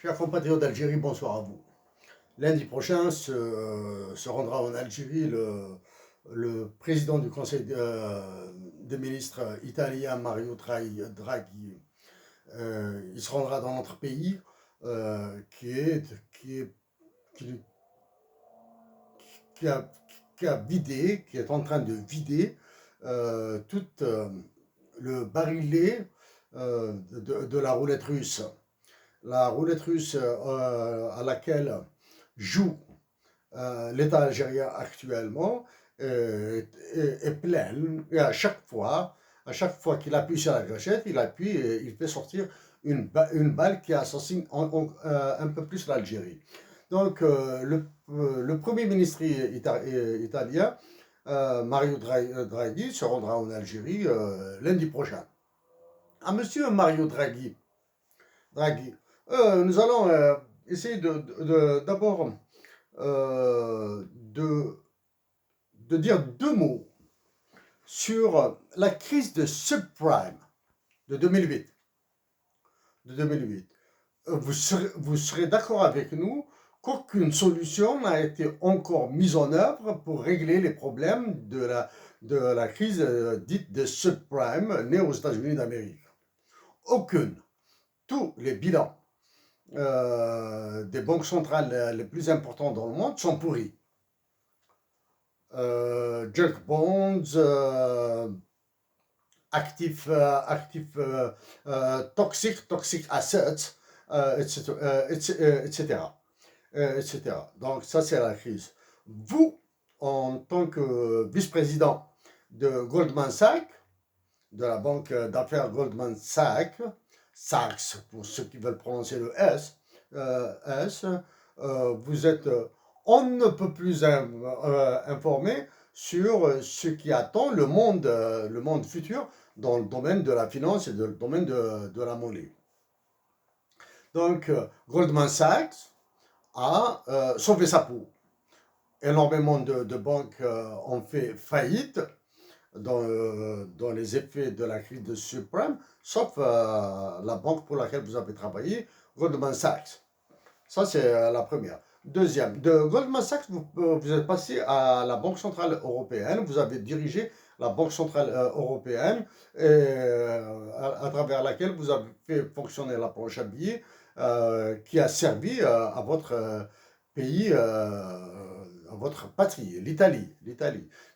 Chers compatriotes d'Algérie, bonsoir à vous. Lundi prochain se rendra en Algérie le président du Conseil des ministres italien Mario Draghi. Il se rendra dans notre pays qui, est, qui, est, qui, qui a, qui a vidé, qui est en train de vider tout le barillet de la roulette russe. La roulette russe à laquelle joue l'État algérien actuellement est pleine. Et à chaque fois qu'il appuie sur la gâchette, il appuie et il fait sortir une balle qui assassine un peu plus l'Algérie. Donc le Premier ministre italien, Mario Draghi, se rendra en Algérie lundi prochain. À monsieur Mario Draghi, nous allons essayer d'abord de dire deux mots sur la crise de subprime de 2008. Vous serez d'accord avec nous qu'aucune solution n'a été encore mise en œuvre pour régler les problèmes de la crise dite de subprime née aux États-Unis d'Amérique. Aucune. Tous les bilans des banques centrales les plus importantes dans le monde sont pourris. Junk bonds, toxic assets, etc., etc. Donc ça, c'est la crise. Vous, en tant que vice-président de Goldman Sachs, de la banque d'affaires Goldman Sachs, pour ceux qui veulent prononcer le S, vous êtes on ne peut plus informé sur ce qui attend le monde futur dans le domaine de la finance et dans le domaine de la monnaie. Donc, Goldman Sachs a sauvé sa peau. Énormément de banques ont fait faillite dans les effets de la crise de subprime, sauf la banque pour laquelle vous avez travaillé, Goldman Sachs. Ça, c'est la première. Deuxième, de Goldman Sachs, vous êtes passé à la Banque Centrale Européenne, vous avez dirigé la Banque Centrale Européenne, à travers laquelle vous avez fait fonctionner la planche à billets qui a servi à votre pays, à votre patrie, l'Italie.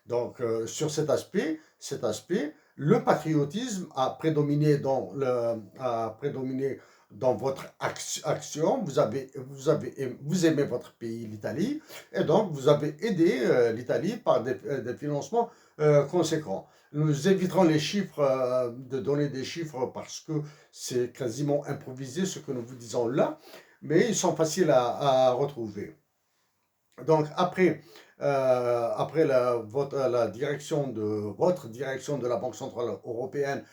Donc, sur cet aspect, le patriotisme a prédominé dans votre action. Vous aimez votre pays, l'Italie, et donc vous avez aidé l'Italie par des financements conséquents. Nous éviterons les chiffres, de donner des chiffres parce que c'est quasiment improvisé ce que nous vous disons là, mais ils sont faciles à retrouver. Donc après la direction votre direction de la Banque Centrale Européenne,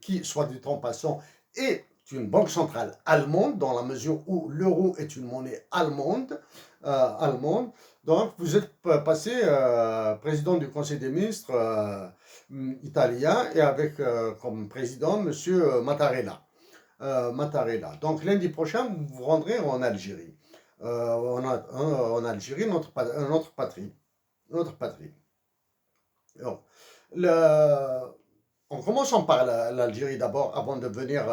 qui, soit dit en passant, est une banque centrale allemande, dans la mesure où l'euro est une monnaie allemande. Donc vous êtes passé président du Conseil des ministres italien, et avec comme président M. Mattarella. Donc lundi prochain, vous vous rendrez en Algérie. En Algérie, notre patrie. Alors, en commençant par l'Algérie d'abord, avant de venir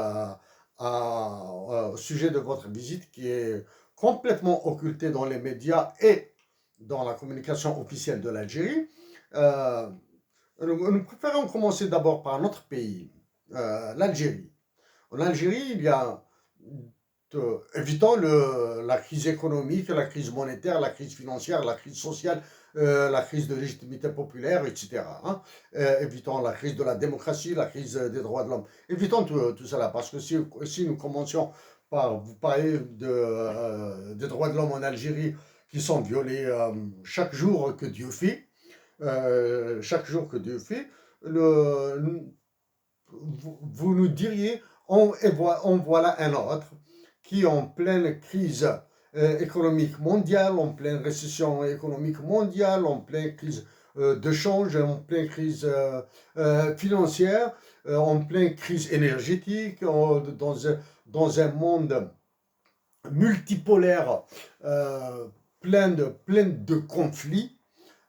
au sujet de votre visite, qui est complètement occulté dans les médias et dans la communication officielle de l'Algérie. Nous préférons commencer d'abord par notre pays, l'Algérie. En Algérie, il y a, évitons la crise économique, la crise monétaire, la crise financière, la crise sociale, la crise de légitimité populaire, etc. Évitons la crise de la démocratie, la crise des droits de l'homme. Évitons tout cela, parce que si nous commencions par vous parler des droits de l'homme en Algérie qui sont violés chaque jour que Dieu fait, vous nous diriez, en voilà un autre qui est en pleine crise économique mondiale, en pleine récession économique mondiale, en pleine crise de change, en pleine crise financière, en pleine crise énergétique, dans un monde multipolaire, euh, plein de conflits,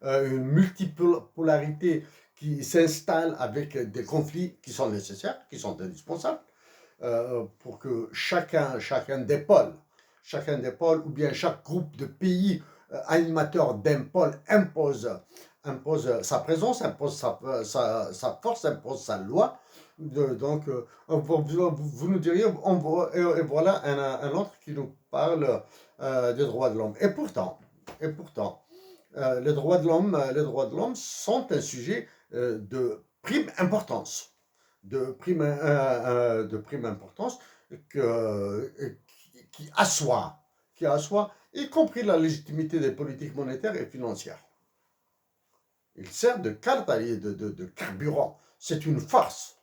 une multipolarité qui s'installe avec des conflits qui sont nécessaires, qui sont indispensables, pour que chacun des pôles, ou bien chaque groupe de pays animateurs d'un pôle impose sa présence, impose sa force, impose sa loi. Donc, vous nous diriez, et voilà un autre qui nous parle des droits de l'homme. Et pourtant, les droits de l'homme sont un sujet de prime importance, de prime importance que, qui assoit, y compris la légitimité des politiques monétaires et financières. Il sert de de carburant. C'est une force.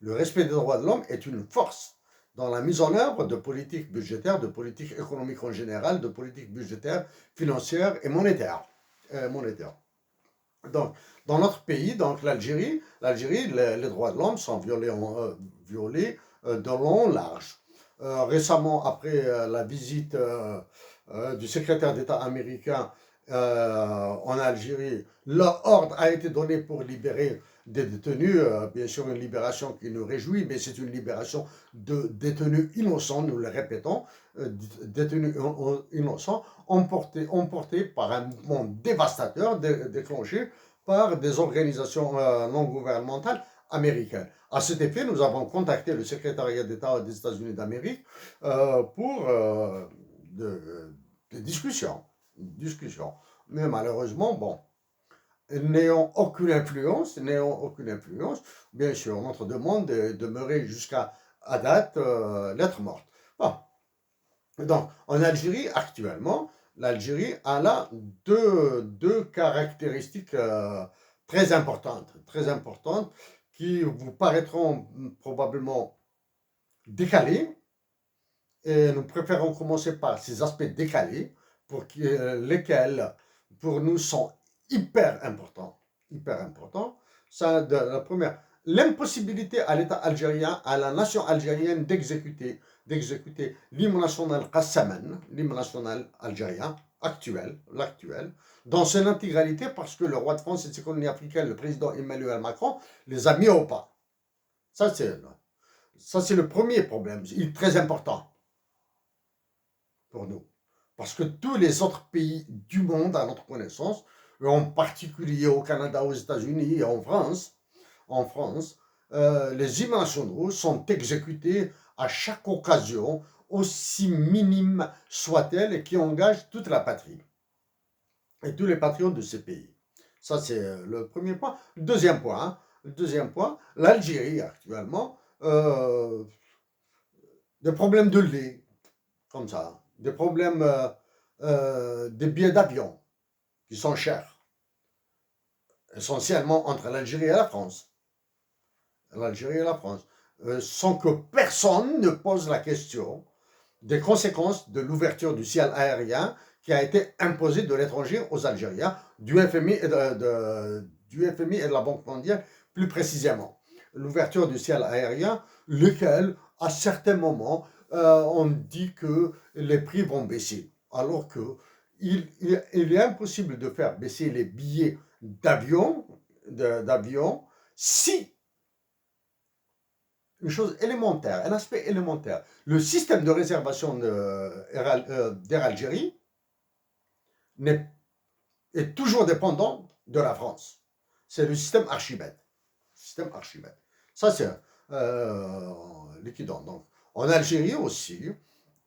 Le respect des droits de l'homme est une force dans la mise en œuvre de politiques budgétaires, de politiques économiques en général, de politiques budgétaires, financières et monétaires. Donc, dans notre pays, donc l'Algérie, les droits de l'homme sont violés de long en large. Récemment, après la visite du secrétaire d'État américain en Algérie, l'ordre a été donné pour libérer des détenus. Bien sûr, une libération qui nous réjouit, mais c'est une libération de détenus innocents, nous le répétons, détenus innocents, emportés par un mouvement dévastateur déclenché par des organisations non gouvernementales américaines. À cet effet, nous avons contacté le secrétariat d'État des États-Unis d'Amérique pour des discussions. Mais malheureusement, bon, n'ayant aucune influence, bien sûr, notre demande est demeurée jusqu'à date lettre morte. Bon. Donc, en Algérie, actuellement, l'Algérie a là deux caractéristiques très importantes, qui vous paraîtront probablement décalées, et nous préférons commencer par ces aspects décalés, lesquels, pour nous, sont hyper importants. Ça, la première, l'impossibilité à l'État algérien, à la nation algérienne d'exécuter l'hymne national Qassaman, l'hymne national algérien l'actuel, dans son intégralité, parce que le roi de France et de ses colonies africaines, le président Emmanuel Macron, les a mis au pas. Ça, c'est le premier problème. Il est très important pour nous. Parce que tous les autres pays du monde, à notre connaissance, en particulier au Canada, aux États-Unis et en France, les hymnes nationaux sont exécutés à chaque occasion, aussi minime soit-elle, et qui engage toute la patrie et tous les patriotes de ces pays. Ça, c'est le premier point. Deuxième point, l'Algérie actuellement, des problèmes de lait, comme ça, des problèmes des billets d'avion qui sont chers, essentiellement entre l'Algérie et la France. Sans que personne ne pose la question des conséquences de l'ouverture du ciel aérien qui a été imposée de l'étranger aux Algériens, du FMI et de la Banque mondiale plus précisément. L'ouverture du ciel aérien, lequel, à certains moments, on dit que les prix vont baisser, alors que il est impossible de faire baisser les billets d'avion si une chose élémentaire, un aspect élémentaire. Le système de réservation d'Air Algérie est toujours dépendant de la France. C'est le système Archimède. Ça, c'est liquidant. Donc, en Algérie aussi,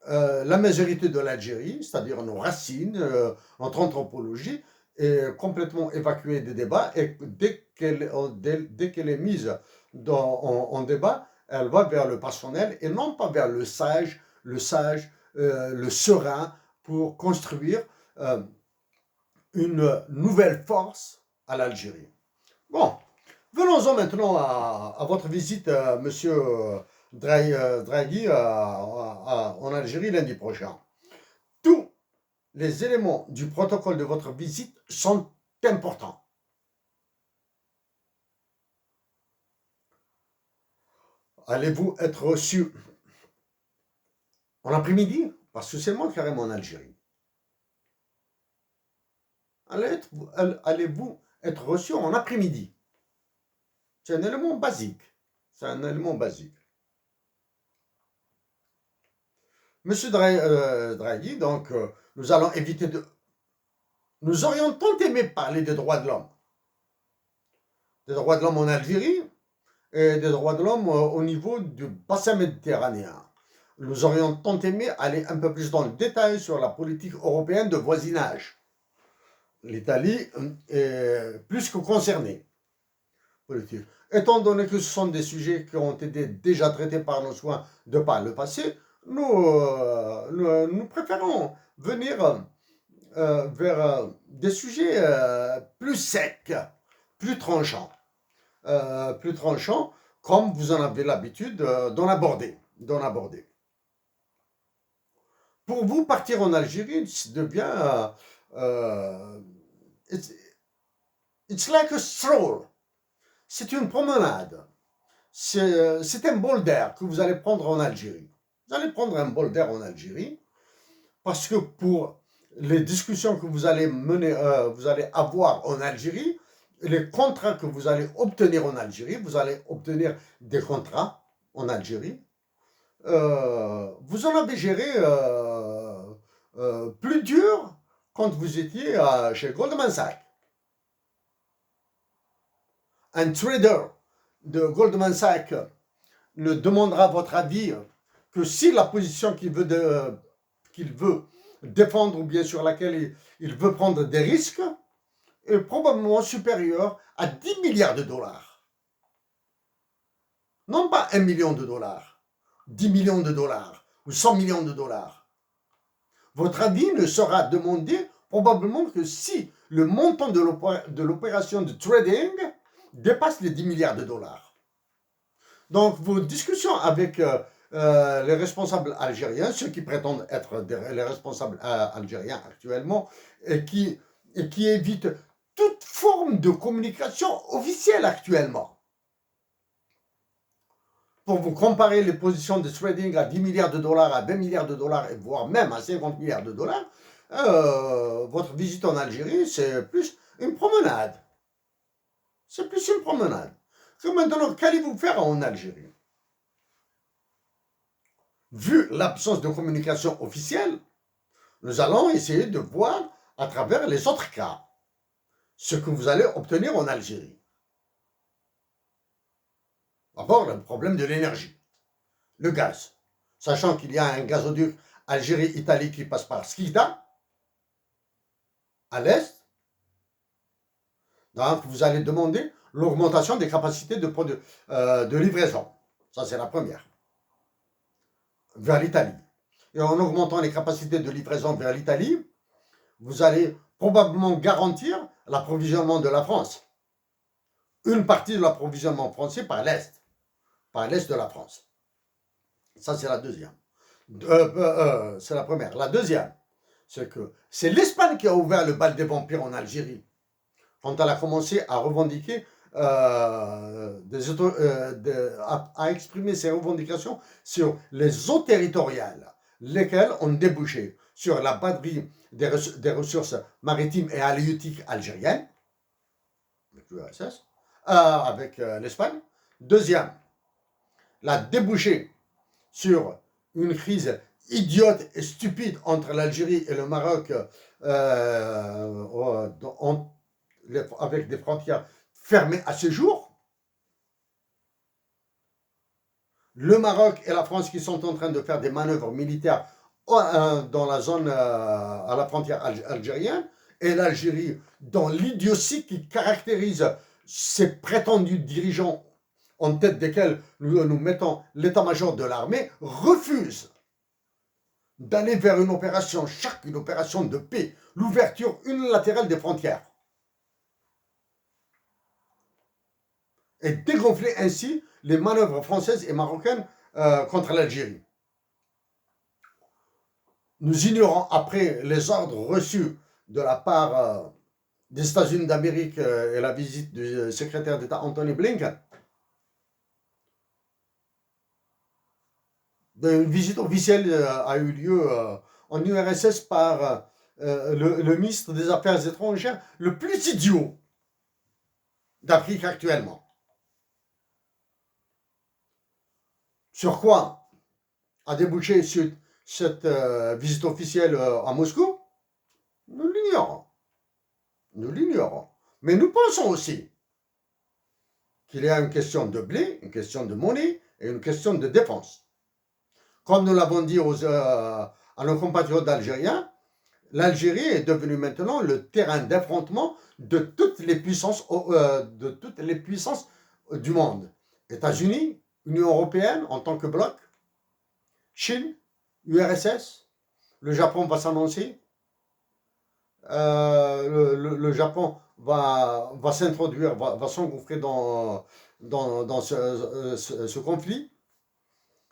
la majorité de l'Algérie, c'est-à-dire nos racines, notre anthropologie, est complètement évacuée des débats, et dès qu'elle est mise en débat, elle va vers le passionnel et non pas vers le sage, le serein, pour construire une nouvelle force à l'Algérie. Bon, venons-en maintenant à votre visite, monsieur Draghi, en Algérie lundi prochain. Tous les éléments du protocole de votre visite sont importants. Allez-vous être reçu en après-midi parce que c'est moi qui arrive en Algérie. Allez-vous être reçu en après-midi? C'est un élément basique. C'est un élément basique. Monsieur Draghi, donc, nous allons éviter de... Nous aurions tant aimé parler des droits de l'homme. Des droits de l'homme en Algérie et des droits de l'homme au niveau du bassin méditerranéen. Nous aurions tant aimé aller un peu plus dans le détail sur la politique européenne de voisinage. L'Italie est plus que concernée. Politique. Étant donné que ce sont des sujets qui ont été déjà traités par nos soins de par le passé, nous préférons venir vers des sujets plus secs, plus tranchants. Comme vous en avez l'habitude d'en aborder. Pour vous, partir en Algérie devient... it's like a stroll. C'est une promenade. C'est un bol d'air que vous allez prendre en Algérie. Vous allez prendre un bol d'air en Algérie parce que pour les discussions que vous allez mener, vous allez avoir en Algérie, les contrats que vous allez obtenir en Algérie, vous allez obtenir des contrats en Algérie. Vous en avez géré plus dur quand vous étiez chez Goldman Sachs. Un trader de Goldman Sachs ne demandera votre avis que si la position qu'il veut défendre ou bien sur laquelle il veut prendre des risques est probablement supérieure à 10 milliards de dollars. Non pas 1 million de dollars, 10 millions de dollars ou 100 millions de dollars. Votre avis ne sera demandé probablement que si le montant de l'opération de trading dépasse les 10 milliards de dollars. Donc, vos discussions avec les responsables algériens, ceux qui prétendent être les responsables algériens actuellement, et qui évitent toute forme de communication officielle actuellement. Pour vous comparer les positions de trading à 10 milliards de dollars, à 20 milliards de dollars, et voire même à 50 milliards de dollars, votre visite en Algérie, c'est plus une promenade. C'est plus une promenade. Que maintenant, qu'allez-vous faire en Algérie? Vu l'absence de communication officielle, nous allons essayer de voir à travers les autres cas ce que vous allez obtenir en Algérie. D'abord, le problème de l'énergie, le gaz. Sachant qu'il y a un gazoduc Algérie-Italie qui passe par Skikda, à l'est. Donc, vous allez demander l'augmentation des capacités de livraison. Ça, c'est la première. Vers l'Italie. Et en augmentant les capacités de livraison vers l'Italie, vous allez probablement garantir l'approvisionnement de la France. Une partie de l'approvisionnement français par l'Est de la France. Ça, c'est la deuxième. C'est la première. La deuxième, c'est que c'est l'Espagne qui a ouvert le bal des vampires en Algérie. Quand elle a commencé à revendiquer, à exprimer ses revendications sur les eaux territoriales, lesquelles ont débouché sur la batterie des ressources maritimes et halieutiques algériennes, avec l'URSS, avec l'Espagne. Deuxième, la débouché sur une crise idiote et stupide entre l'Algérie et le Maroc, avec des frontières fermées à ce jour. Le Maroc et la France qui sont en train de faire des manœuvres militaires dans la zone à la frontière algérienne, et l'Algérie dans l'idiotie qui caractérise ces prétendus dirigeants en tête desquels nous mettons l'état-major de l'armée, refuse d'aller vers une opération de paix, l'ouverture unilatérale des frontières. Et dégonfler ainsi les manœuvres françaises et marocaines contre l'Algérie. Nous ignorons après les ordres reçus de la part des États-Unis d'Amérique et la visite du secrétaire d'État Anthony Blinken, Une visite officielle a eu lieu en URSS par le ministre des Affaires étrangères le plus idiot d'Afrique actuellement. Sur quoi a débouché cette visite officielle à Moscou? Nous l'ignorons. Nous l'ignorons. Mais nous pensons aussi qu'il y a une question de blé, une question de monnaie et une question de défense. Comme nous l'avons dit à nos compatriotes algériens, l'Algérie est devenue maintenant le terrain d'affrontement de toutes les puissances du monde. États-Unis, Union européenne en tant que bloc, Chine, URSS, le Japon va s'annoncer, le Japon va s'introduire, va s'engouffrer dans ce conflit.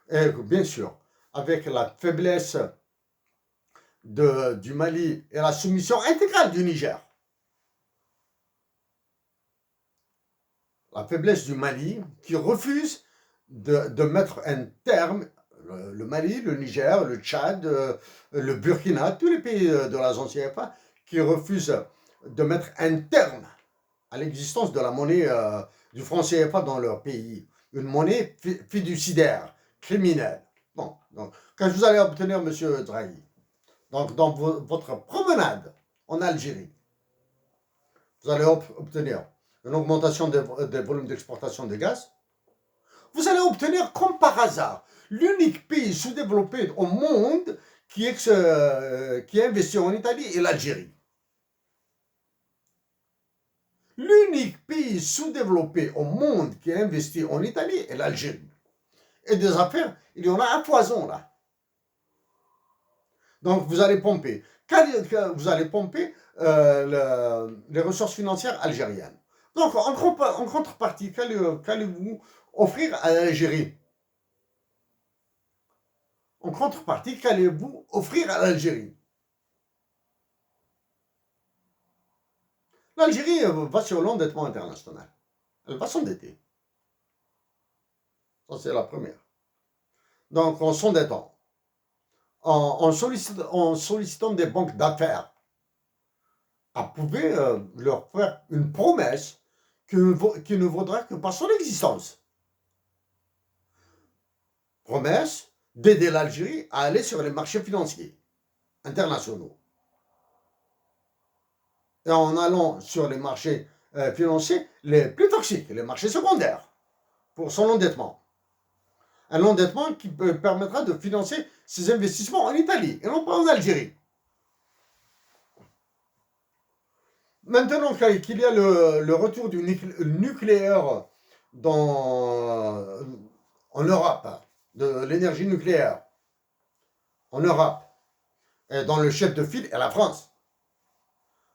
Et bien sûr, avec la faiblesse du Mali et la soumission intégrale du Niger. La faiblesse du Mali qui refuse de mettre un terme, le Mali, le Niger, le Tchad, le Burkina, tous les pays de la zone CFA qui refusent de mettre un terme à l'existence de la monnaie du franc CFA dans leur pays. Une monnaie fiduciaire, criminelle. Bon, donc, quand vous allez obtenir, M. Draghi, donc dans votre promenade en Algérie, vous allez obtenir une augmentation des volumes d'exportation de gaz. Vous allez obtenir, comme par hasard, l'unique pays sous-développé au monde qui investit en Italie est l'Algérie. L'unique pays sous-développé au monde qui investit en Italie est l'Algérie. Et des affaires, il y en a à foison là. Donc vous allez pomper. Vous allez pomper les ressources financières algériennes. Donc en contrepartie, qu'allez-vous offrir à l'Algérie? En contrepartie, qu'allez-vous offrir à l'Algérie? L'Algérie va sur l'endettement international. Elle va s'endetter. Ça, c'est la première. Donc, en s'endettant, en sollicitant des banques d'affaires, elle pouvait leur faire une promesse qui ne vaudra que par son existence. Promesse d'aider l'Algérie à aller sur les marchés financiers internationaux. Et en allant sur les marchés financiers les plus toxiques, les marchés secondaires, pour son endettement. Un endettement qui permettra de financer ses investissements en Italie et non pas en Algérie. Maintenant qu'il y a le retour du nucléaire en Europe, de l'énergie nucléaire en Europe, et dans le chef de file est la France.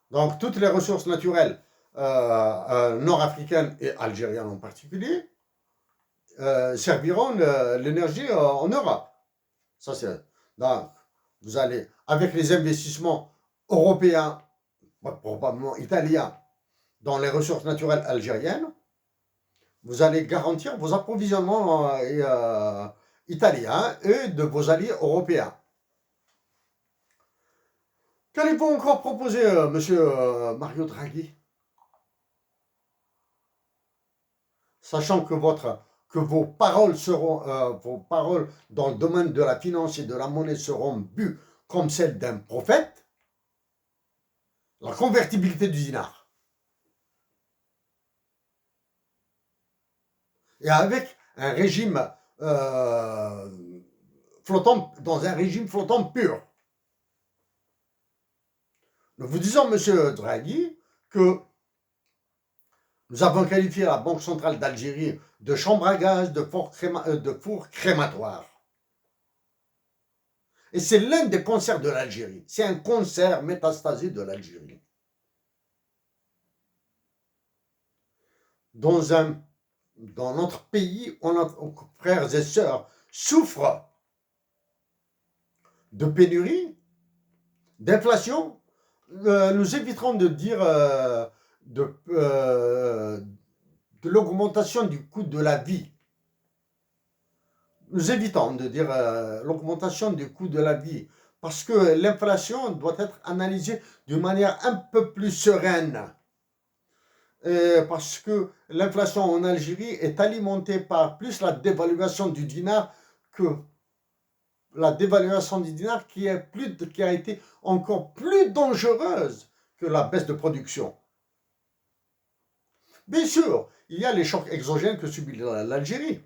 Donc toutes les ressources naturelles nord-africaines et algériennes en particulier serviront l'énergie en Europe. Ça, c'est, donc, vous allez, avec les investissements européens, probablement italiens, dans les ressources naturelles algériennes, vous allez garantir vos approvisionnements italiens et de vos alliés européens. Qu'allez-vous encore proposer, monsieur Mario Draghi? Sachant que vos paroles dans le domaine de la finance et de la monnaie seront vues comme celles d'un prophète, la convertibilité du dinar. Et avec un régime flottant, dans un régime flottant pur. Nous vous disons, monsieur Draghi, que nous avons qualifié la Banque centrale d'Algérie de chambre à gaz, de four crématoire. Et c'est l'un des concerts de l'Algérie. C'est un concert métastasé de l'Algérie. Dans notre pays, nos frères et sœurs souffrent de pénurie, d'inflation. Nous éviterons de dire de l'augmentation du coût de la vie. nous évitons de dire l'augmentation du coût de la vie, parce que l'inflation doit être analysée d'une manière un peu plus sereine. Parce que l'inflation en Algérie est alimentée par plus la dévaluation du dinar que la dévaluation du dinar qui a été encore plus dangereuse que la baisse de production. Bien sûr, il y a les chocs exogènes que subit l'Algérie.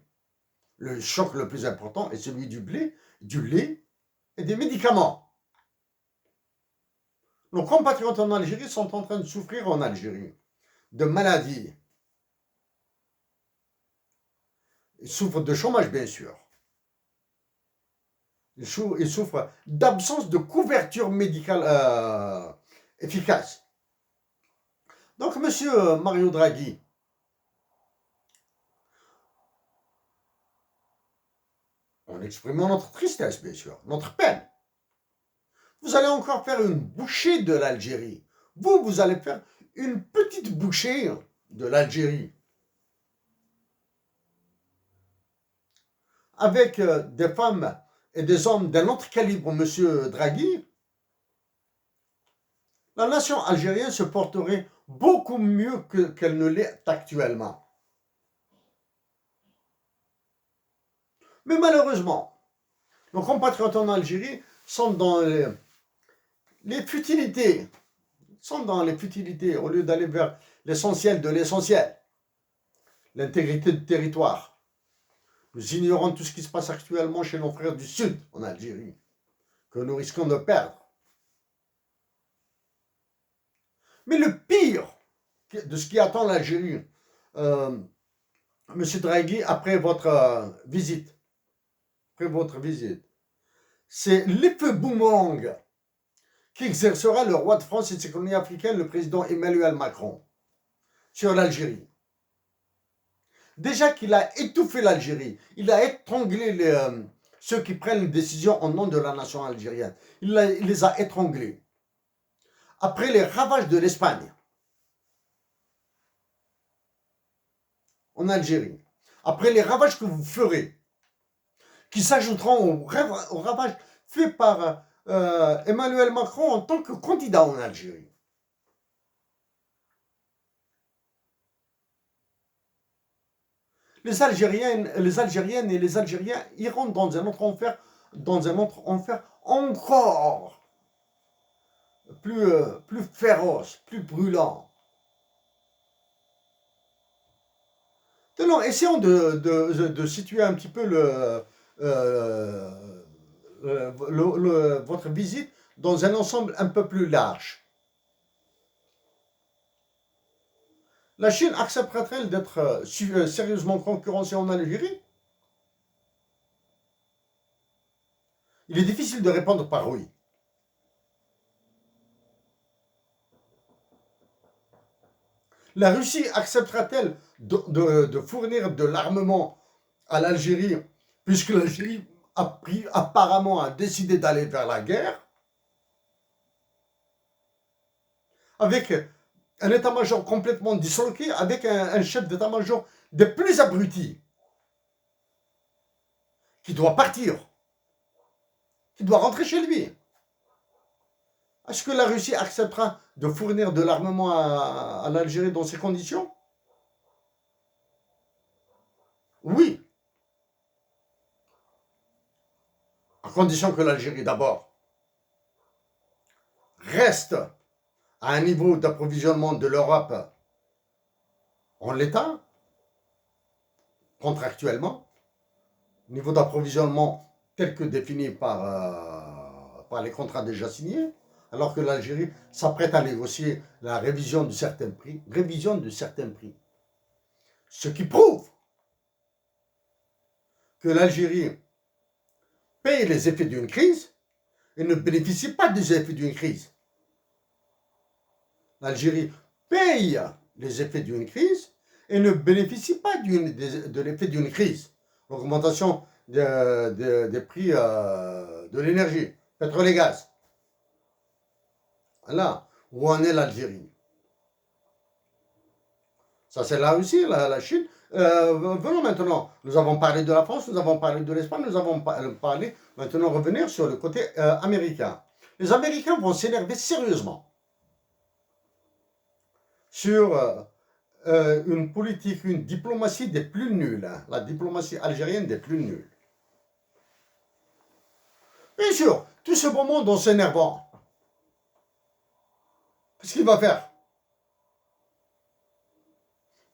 Le choc le plus important est celui du blé, du lait et des médicaments. Nos compatriotes en Algérie sont en train de souffrir en Algérie de maladies. Ils souffrent de chômage, bien sûr. Ils souffrent d'absence de couverture médicale efficace. Donc, monsieur Mario Draghi, en exprimant notre tristesse, bien sûr, notre peine, vous allez encore faire une bouchée de l'Algérie. Vous allez faire une petite bouchée de l'Algérie. Avec des femmes et des hommes d'un autre calibre, monsieur Draghi, la nation algérienne se porterait beaucoup mieux qu'elle ne l'est actuellement. Mais malheureusement, nos compatriotes en Algérie sont dans les futilités, au lieu d'aller vers l'essentiel de l'essentiel, l'intégrité du territoire. Nous ignorons tout ce qui se passe actuellement chez nos frères du Sud en Algérie, que nous risquons de perdre. Mais le pire de ce qui attend l'Algérie, monsieur Draghi, après votre visite, c'est l'effet boomerang qu'exercera le roi de France et de ses colonies africaines, le président Emmanuel Macron, sur l'Algérie. Déjà qu'il a étouffé l'Algérie, il a étranglé ceux qui prennent les décisions au nom de la nation algérienne. Il les a étranglés. Après les ravages de l'Espagne en Algérie, après les ravages que vous ferez, qui s'ajouteront aux ravages faits par Emmanuel Macron en tant que candidat en Algérie. Les Algériennes et les Algériens iront dans un autre enfer encore plus féroce, plus brûlant. Non, essayons de situer un petit peu votre visite dans un ensemble un peu plus large. La Chine accepterait-elle d'être sérieusement concurrencée en Algérie? Il est difficile de répondre par oui. La Russie acceptera-t-elle de fournir de l'armement à l'Algérie, puisque l'Algérie apparemment a décidé d'aller vers la guerre, avec un état-major complètement disloqué, avec un chef d'état-major des plus abrutis, qui doit partir, qui doit rentrer chez lui. Est-ce que la Russie acceptera de fournir de l'armement à l'Algérie dans ces conditions? Oui. À condition que l'Algérie, d'abord, reste à un niveau d'approvisionnement de l'Europe en l'état, contractuellement, niveau d'approvisionnement tel que défini par les contrats déjà signés, alors que l'Algérie s'apprête à négocier la révision de certains prix. Ce qui prouve que l'Algérie paye les effets d'une crise et ne bénéficie pas des effets d'une crise. L'Algérie paye les effets d'une crise et ne bénéficie pas de l'effet d'une crise. L'augmentation des prix de l'énergie, pétrole et gaz. Voilà où en est l'Algérie. Ça, c'est la Russie, la Chine. Venons maintenant. Nous avons parlé de la France, nous avons parlé de l'Espagne, nous avons parlé. Maintenant, revenir sur le côté américain. Les Américains vont s'énerver sérieusement sur une politique, une diplomatie des plus nuls. Hein, la diplomatie algérienne des plus nuls. Bien sûr, tout ce beau monde en s'énervant. Qu'est-ce qu'il va faire?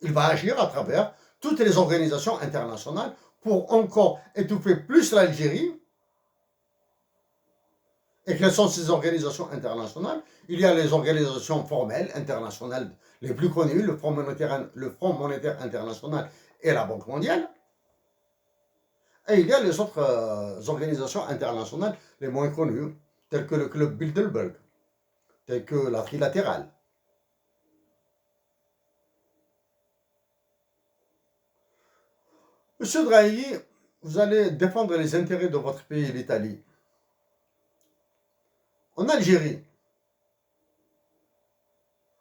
Il va agir à travers toutes les organisations internationales pour encore étouffer plus l'Algérie. Et quelles sont ces organisations internationales? Il y a les organisations formelles internationales les plus connues, le Fonds monétaire international et la Banque mondiale. Et il y a les autres organisations internationales les moins connues, telles que le Club Bilderberg, telles que la Trilatérale. Monsieur Draghi, vous allez défendre les intérêts de votre pays, l'Italie. En Algérie,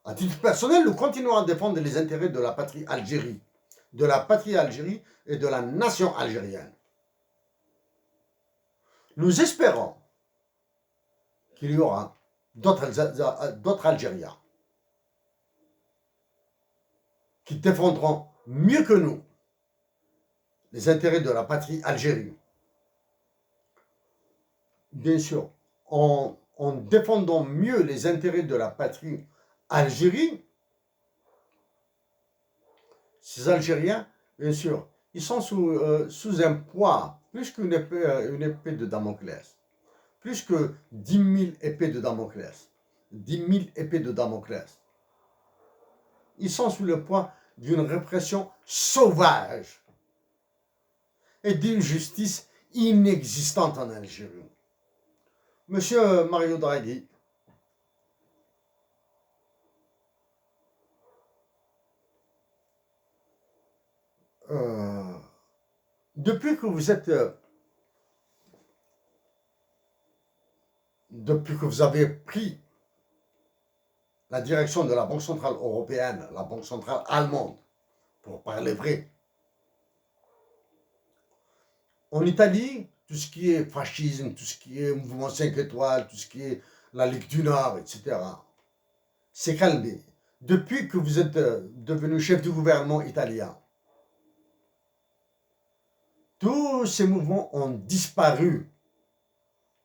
à titre personnel, nous continuons à défendre les intérêts de la patrie Algérie, et de la nation algérienne. Nous espérons qu'il y aura d'autres Algériens qui défendront mieux que nous les intérêts de la patrie Algérie. Bien sûr, en défendant mieux les intérêts de la patrie Algérie, ces Algériens, bien sûr, ils sont sous un poids, plus qu'une épée de Damoclès, plus que 10 000 épées de Damoclès, 10 000 épées de Damoclès. Ils sont sous le poids d'une répression sauvage et d'une justice inexistante en Algérie. Monsieur Mario Draghi, depuis que vous avez pris la direction de la Banque centrale européenne, la Banque centrale allemande, pour parler vrai, en Italie, tout ce qui est fascisme, tout ce qui est mouvement 5 étoiles, tout ce qui est la Ligue du Nord, etc., s'est calmé. Depuis que vous êtes devenu chef du gouvernement italien, tous ces mouvements ont disparu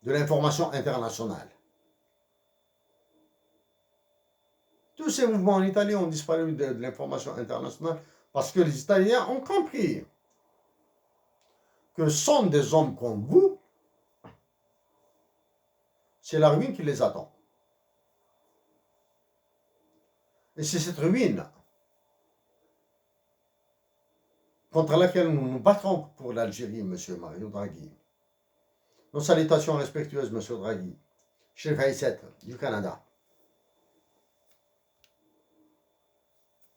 de l'information internationale. Tous ces mouvements en Italie ont disparu de l'information internationale parce que les Italiens ont compris que sont des hommes comme vous, c'est la ruine qui les attend. Et c'est cette ruine contre laquelle nous nous battrons pour l'Algérie, monsieur Mario Draghi. Nos salutations respectueuses, monsieur Draghi. Chef Aïsset du Canada.